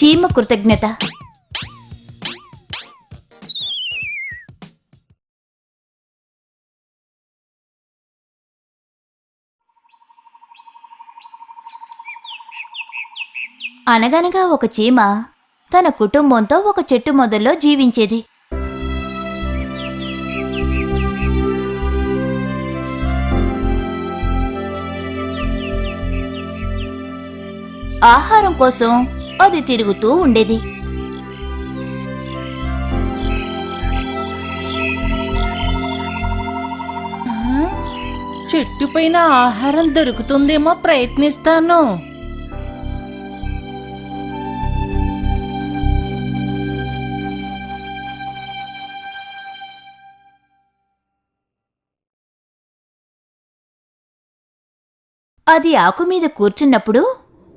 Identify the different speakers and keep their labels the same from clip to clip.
Speaker 1: చీమ కృతజ్ఞత. అనగనగా ఒక చీమ తన కుటుంబంతో ఒక చెట్టు మొదల్లో జీవించేది. ఆహారం కోసం అది తిరుగుతూ ఉండేది.
Speaker 2: చెట్టుపైన ఆహారం దొరుకుతుందేమో ప్రయత్నిస్తాను.
Speaker 1: అది ఆకుమీద కూర్చున్నప్పుడు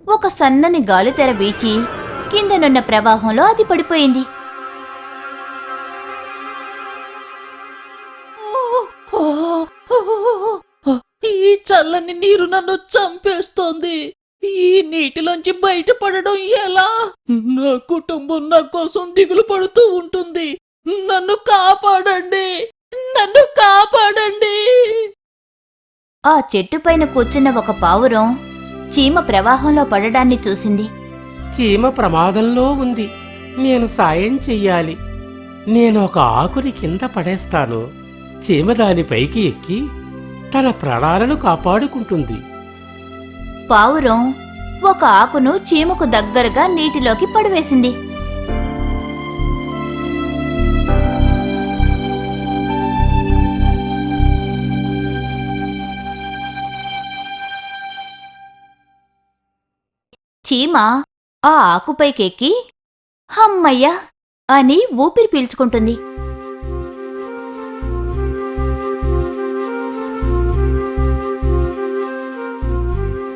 Speaker 1: ఒక సన్నని గాలితెర వీచి కిందనున్న ప్రవాహంలో అది పడిపోయింది.
Speaker 2: ఈ చల్లని నీరు నన్ను చంపేస్తోంది. ఈ నీటిలోంచి బయటపడడం ఎలా? నా కుటుంబం నా కోసం దిగులు పడుతూ ఉంటుంది. నన్ను కాపాడండి, నన్ను కాపాడండి.
Speaker 1: ఆ చెట్టుపైన కూర్చున్న ఒక పావురం చీమ ప్రవాహంలో పడడాన్ని చూసింది.
Speaker 3: చీమ ప్రమాదంలో ఉంది. నేను సాయం చెయ్యాలి. నేను ఒక ఆకుని కింద పడేస్తాను. చీమ దానిపైకి ఎక్కి తన ప్రాణాలను కాపాడుకుంటుంది.
Speaker 1: పావురం ఒక ఆకును చీమకు దగ్గరగా నీటిలోకి పడవేసింది. చీమ ఆ ఆకుపైకెక్కి హమ్మయ్యా అని ఊపిరి పీల్చుకుంటుంది.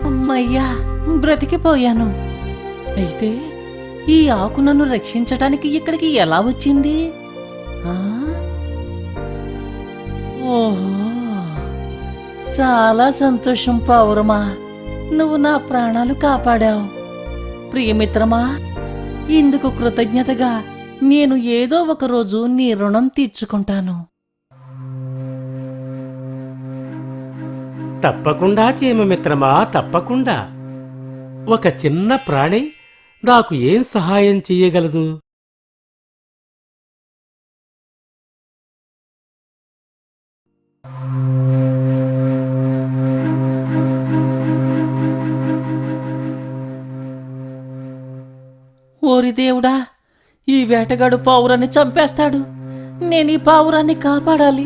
Speaker 2: అమ్మయ్యా, బ్రతికిపోయాను. అయితే ఈ ఆకు నన్ను రక్షించటానికి ఇక్కడికి ఎలా వచ్చింది? ఓహో, చాలా సంతోషం పావురమా, నువ్వు నా ప్రాణాలు కాపాడావు. ప్రియమిత్రమా, ఇందుకు కృతజ్ఞతగా నేను ఏదో ఒక రోజు నీ రుణం తీర్చుకుంటాను.
Speaker 3: తప్పకుండా చీమమిత్రమా, తప్పకుండా. ఒక చిన్న ప్రాణి నాకు ఏం సహాయం చెయ్యగలదు?
Speaker 2: ఓరి దేవుడా, ఈ వేటగాడు పావురాన్ని చంపేస్తాడు. నేను ఈ పావురాన్ని కాపాడాలి.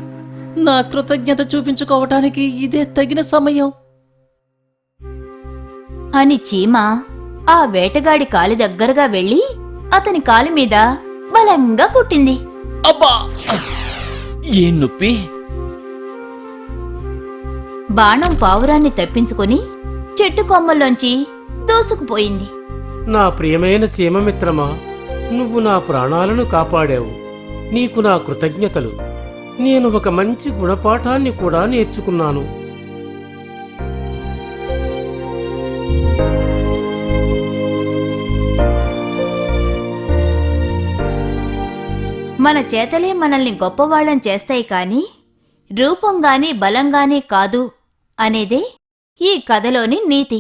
Speaker 2: నా కృతజ్ఞత చూపించుకోవటానికి ఇదే తగిన సమయం
Speaker 1: అని చీమ ఆ వేటగాడి కాలి దగ్గరగా వెళ్లి అతని కాలి మీద బలంగా కుట్టింది.
Speaker 2: అబ్బా, ఏం నొప్పి!
Speaker 1: బాణం పావురాన్ని తప్పించుకుని చెట్టు కొమ్మల్లోంచి దూసుకుపోయింది.
Speaker 3: నా ప్రియమైన చీమమిత్రమా, నువ్వు నా ప్రాణాలను కాపాడావు. నీకు నా కృతజ్ఞతలు. నేను ఒక మంచి గుణపాఠాన్ని కూడా నేర్చుకున్నాను.
Speaker 1: మన చేతలే మనల్ని గొప్పవాళ్ళని చేస్తాయి కాని రూపంగాని బలంగాని కాదు అనేదే ఈ కథలోని నీతి.